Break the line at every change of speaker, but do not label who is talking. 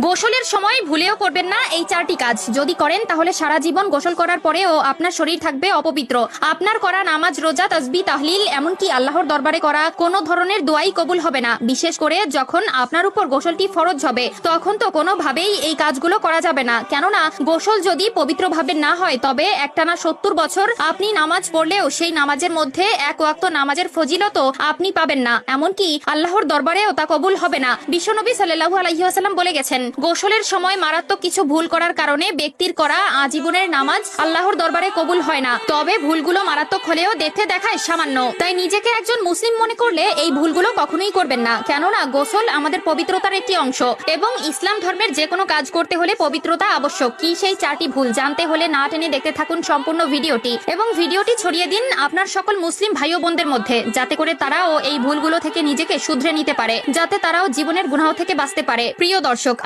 গোসলের সময় ভুলেও করবেন না এই চারটি কাজ। যদি করেন তাহলে সারা জীবন গোসল করার পরেও আপনার শরীর থাকবে অপবিত্র। আপনার করা নামাজ, রোজা, তাসবিহ, তাহলিল, এমনকি আল্লাহর দরবারে করা কোনো ধরনের দোয়াই কবুল হবে না। বিশেষ করে যখন আপনার উপর গোসলটি ফরজ হবে, তখন তো কোনোভাবেই এই কাজগুলো করা যাবে না। কেননা গোসল যদি পবিত্রভাবে না হয়, তবে একটানা 70 বছর আপনি নামাজ পড়লেও সেই নামাজের মধ্যে এক ওয়াক্ত নামাজের ফজিলত আপনি পাবেন না, এমনকি আল্লাহর দরবারেও তা কবুল হবে না। বিশ্বনবী সাল্লাল্লাহু আলাইহি ওয়াসাল্লাম বলে গেছেন, গোসলের সময় মারাত্মক কিছু ভুল করার কারণে ব্যক্তির করা আজীবনের নামাজ আল্লাহর দরবারে কবুল হয় না। তবে ভুলগুলো মারাত্মক হলেও দেখতে দেখায় সামান্য। তাই নিজেকে একজন মুসলিম মনে করলে এই ভুলগুলো কখনোই করবেন না। কেননা গোসল আমাদের পবিত্রতার একটি অংশ এবং ইসলাম ধর্মের যে কোনো কাজ করতে হলে পবিত্রতা আবশ্যক। কি সেই চারটি ভুল জানতে হলে না টেনে দেখতে থাকুন সম্পূর্ণ ভিডিওটি এবং ভিডিওটি ছড়িয়ে দিন আপনার সকল মুসলিম ভাই ও বোনদের মধ্যে, যাতে করে তারাও এই ভুলগুলো থেকে নিজেকে শুধরে নিতে পারে, যাতে তারাও জীবনের গুনাহ থেকে বাঁচতে পারে। প্রিয় দর্শক,